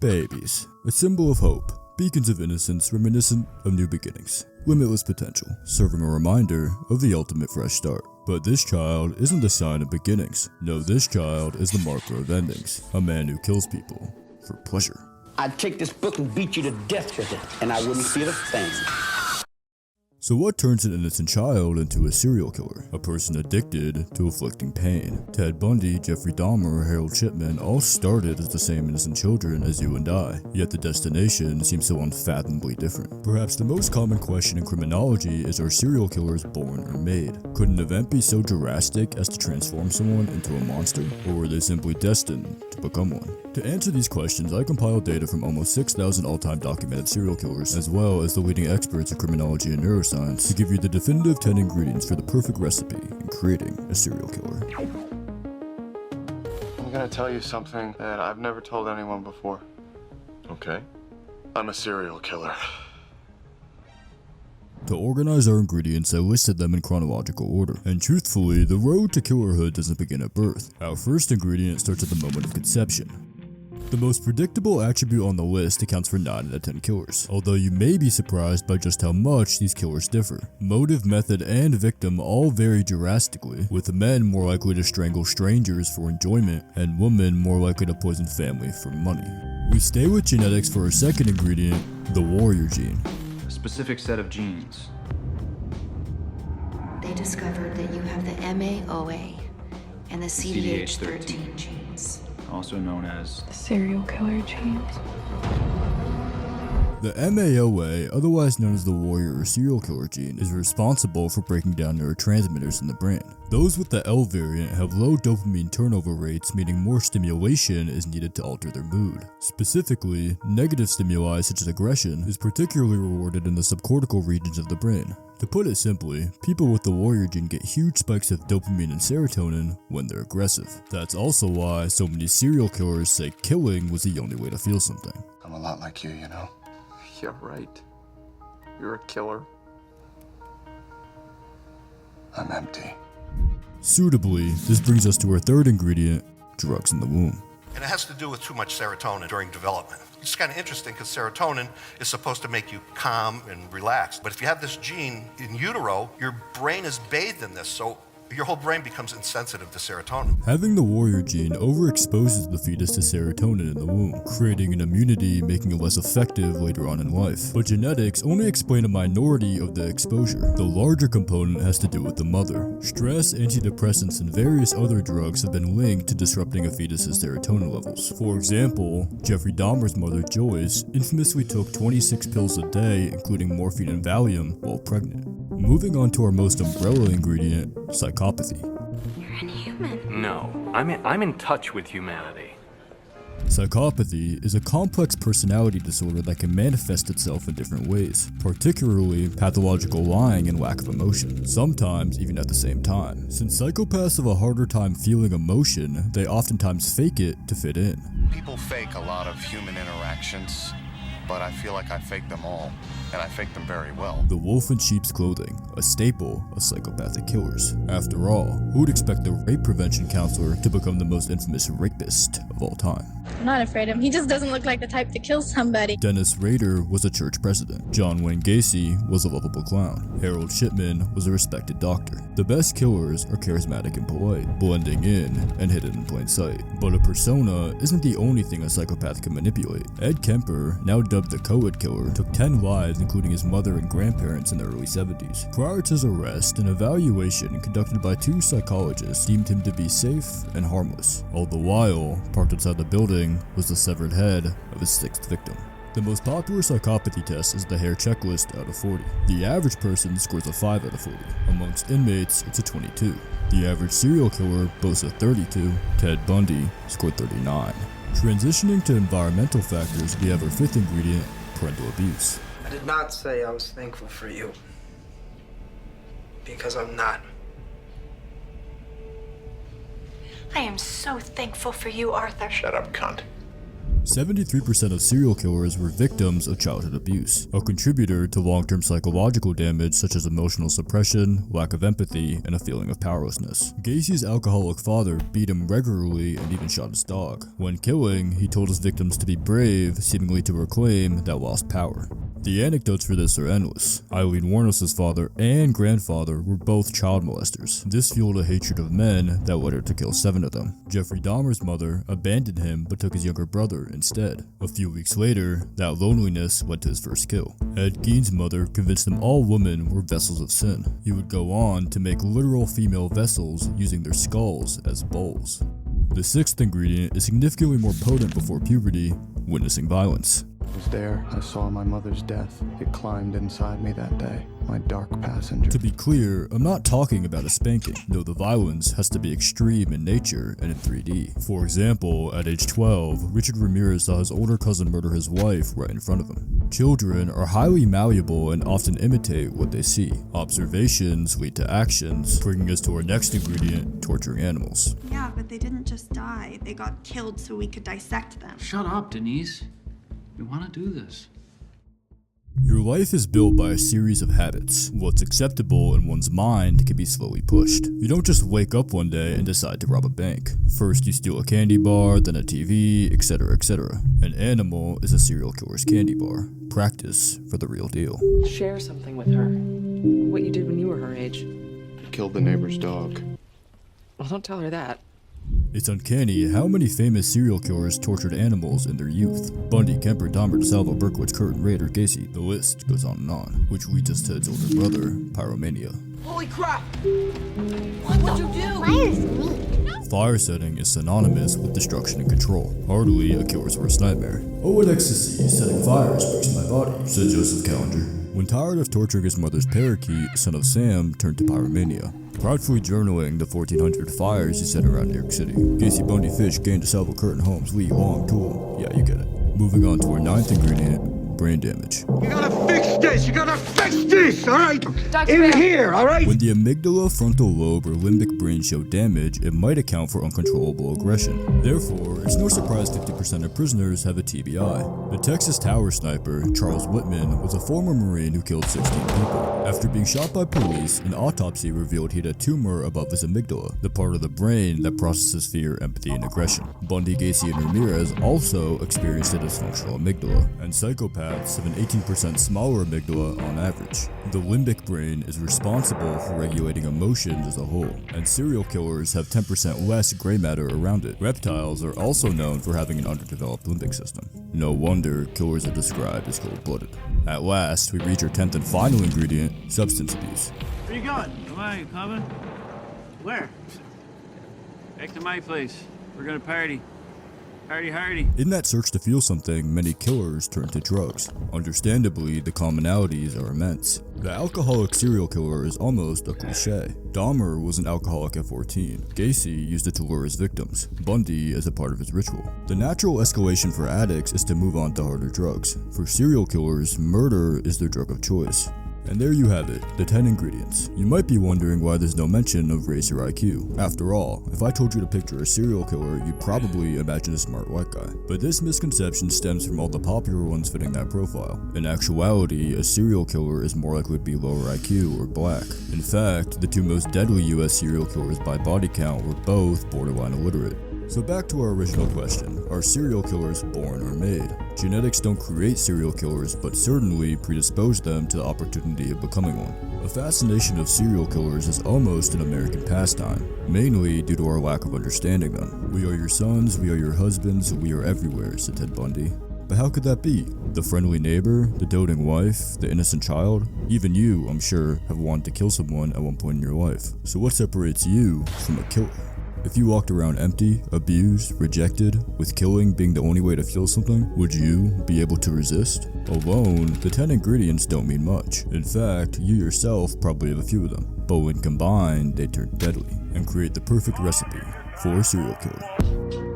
Babies, a symbol of hope, beacons of innocence reminiscent of new beginnings, limitless potential, serving a reminder of the ultimate fresh start. But this child isn't the sign of beginnings. No, this child is the marker of endings, a man who kills people for pleasure. I'd take this book and beat you to death with it, and I wouldn't feel a thing. So what turns an innocent child into a serial killer? A person addicted to inflicting pain. Ted Bundy, Jeffrey Dahmer, Harold Shipman all started as the same innocent children as you and I, yet the destination seems so unfathomably different. Perhaps the most common question in criminology is, are serial killers born or made? Could an event be so drastic as to transform someone into a monster? Or were they simply destined to become one? To answer these questions, I compiled data from almost 6,000 all-time documented serial killers, as well as the leading experts in criminology and neuroscience, to give you the definitive 10 ingredients for the perfect recipe in creating a serial killer. I'm gonna tell you something that I've never told anyone before. Okay. I'm a serial killer. To organize our ingredients, I listed them in chronological order. And truthfully, the road to killerhood doesn't begin at birth. Our first ingredient starts at the moment of conception. The most predictable attribute on the list accounts for 9 out of 10 killers, although you may be surprised by just how much these killers differ. Motive, method, and victim all vary drastically, with men more likely to strangle strangers for enjoyment, and women more likely to poison family for money. We stay with genetics for our second ingredient, the warrior gene. A specific set of genes. They discovered that you have the MAOA and the CDH13 genes. Also known as serial killer genes. The MAOA, otherwise known as the warrior or serial killer gene, is responsible for breaking down neurotransmitters in the brain. Those with the L variant have low dopamine turnover rates, meaning more stimulation is needed to alter their mood. Specifically, negative stimuli such as aggression is particularly rewarded in the subcortical regions of the brain. To put it simply, people with the warrior gene get huge spikes of dopamine and serotonin when they're aggressive. That's also why so many serial killers say killing was the only way to feel something. I'm a lot like you, you know? Yeah, right. You're a killer. I'm empty. Suitably, this brings us to our third ingredient, drugs in the womb. And it has to do with too much serotonin during development. It's kind of interesting because serotonin is supposed to make you calm and relaxed. But if you have this gene in utero, your brain is bathed in this, so your whole brain becomes insensitive to serotonin. Having the warrior gene overexposes the fetus to serotonin in the womb, creating an immunity making it less effective later on in life. But genetics only explain a minority of the exposure. The larger component has to do with the mother. Stress, antidepressants, and various other drugs have been linked to disrupting a fetus's serotonin levels. For example, Jeffrey Dahmer's mother, Joyce, infamously took 26 pills a day, including morphine and Valium, while pregnant. Moving on to our most umbrella ingredient, psychopathy. You're inhuman. No, I'm in touch with humanity. Psychopathy is a complex personality disorder that can manifest itself in different ways, particularly pathological lying and lack of emotion, sometimes even at the same time. Since psychopaths have a harder time feeling emotion, they oftentimes fake it to fit in. People fake a lot of human interactions, but I feel like I fake them all, and I fake them very well. The wolf in sheep's clothing, a staple of psychopathic killers. After all, who would expect a rape prevention counselor to become the most infamous rapist of all time? I'm not afraid of him. He just doesn't look like the type to kill somebody. Dennis Rader was a church president. John Wayne Gacy was a lovable clown. Harold Shipman was a respected doctor. The best killers are charismatic and polite, blending in and hidden in plain sight. But a persona isn't the only thing a psychopath can manipulate. Ed Kemper, now dubbed the co-ed killer, took 10 lives including his mother and grandparents in the early 70s. Prior to his arrest, an evaluation conducted by 2 psychologists deemed him to be safe and harmless. All the while, parked outside the building was the severed head of his 6th victim. The most popular psychopathy test is the Hare checklist out of 40. The average person scores a 5 out of 40. Amongst inmates, it's a 22. The average serial killer boasts a 32. Ted Bundy scored 39. Transitioning to environmental factors, we have our 5th ingredient, parental abuse. I did not say I was thankful for you, because I'm not. I am so thankful for you, Arthur. Shut up, cunt. 73% of serial killers were victims of childhood abuse, a contributor to long-term psychological damage such as emotional suppression, lack of empathy, and a feeling of powerlessness. Gacy's alcoholic father beat him regularly and even shot his dog. When killing, he told his victims to be brave, seemingly to reclaim that lost power. The anecdotes for this are endless. Eileen Wuornos' father and grandfather were both child molesters. This fueled a hatred of men that led her to kill 7 of them. Jeffrey Dahmer's mother abandoned him but took his younger brother instead. A few weeks later, that loneliness led to his first kill. Ed Gein's mother convinced him all women were vessels of sin. He would go on to make literal female vessels using their skulls as bowls. The 6th ingredient is significantly more potent before puberty: witnessing violence. I was there. I saw my mother's death. It climbed inside me that day. My dark passenger. To be clear, I'm not talking about a spanking. No, the violence has to be extreme in nature and in 3D. For example, at age 12, Richard Ramirez saw his older cousin murder his wife right in front of him. Children are highly malleable and often imitate what they see. Observations lead to actions, bringing us to our next ingredient: torturing animals. Yeah, but they didn't just die. They got killed so we could dissect them. Shut up, Denise. We want to do this. Your life is built by a series of habits. What's acceptable in one's mind can be slowly pushed. You don't just wake up one day and decide to rob a bank. First you steal a candy bar, then a TV, etc, etc. An animal is a serial killer's candy bar. Practice for the real deal. Share something with her. What you did when you were her age. Killed the neighbor's dog. Well, don't tell her that. It's uncanny how many famous serial killers tortured animals in their youth. Bundy, Kemper, Dahmer, DeSalvo, Berkowitz, Curtin, Rader, Gacy. The list goes on and on, which leads us to Ed's older brother, Pyromania. Holy crap! What'd you do? Fire's neat. Fire setting is synonymous with destruction and control. Hardly a killer's worst nightmare. Oh, an ecstasy, setting fires breaks my body, said Joseph Callinger. When tired of torturing his mother's parakeet, son of Sam turned to pyromania. Proudly journaling the 1400 fires he set around New York City. Gacy, Bundy, Fish, Gain, DeSalvo, Curtin, Holmes, Lee, Long, Toole. Yeah, you get it. Moving on to our 9th ingredient: brain damage. You gotta fix this! You gotta fix this! Alright? Dr. In here, alright? When the amygdala, frontal lobe, or limbic brain show damage, it might account for uncontrollable aggression. Therefore, it's no surprise 50% of prisoners have a TBI. The Texas Tower sniper, Charles Whitman, was a former Marine who killed 16 people. After being shot by police, an autopsy revealed he had a tumor above his amygdala, the part of the brain that processes fear, empathy, and aggression. Bundy, Gacy, and Ramirez also experienced a dysfunctional amygdala, and psychopaths have an 18% smaller amygdala on average. The limbic brain is responsible for regulating emotions as a whole, and serial killers have 10% less gray matter around it. Reptiles are also known for having an underdeveloped limbic system. No wonder killers are described as cold-blooded. At last, we reach our 10th and final ingredient: substance abuse. Where you going? Come on, you coming? Where? Back to my place. We're gonna party. Hardy, hardy. In that search to feel something, many killers turn to drugs. Understandably, the commonalities are immense. The alcoholic serial killer is almost a cliche. Dahmer was an alcoholic at 14. Gacy used it to lure his victims. Bundy as a part of his ritual. The natural escalation for addicts is to move on to harder drugs. For serial killers, murder is their drug of choice. And there you have it, the 10 ingredients. You might be wondering why there's no mention of race or IQ. After all, if I told you to picture a serial killer, you'd probably imagine a smart white guy. But this misconception stems from all the popular ones fitting that profile. In actuality, a serial killer is more likely to be lower IQ or black. In fact, the 2 most deadly US serial killers by body count were both borderline illiterate. So back to our original question, are serial killers born or made? Genetics don't create serial killers, but certainly predispose them to the opportunity of becoming one. The fascination of serial killers is almost an American pastime, mainly due to our lack of understanding them. We are your sons, we are your husbands, we are everywhere, said Ted Bundy. But how could that be? The friendly neighbor, the doting wife, the innocent child? Even you, I'm sure, have wanted to kill someone at one point in your life. So what separates you from a killer? If you walked around empty, abused, rejected, with killing being the only way to feel something, would you be able to resist? Alone, the 10 ingredients don't mean much. In fact, you yourself probably have a few of them. But when combined, they turn deadly and create the perfect recipe for a serial killer.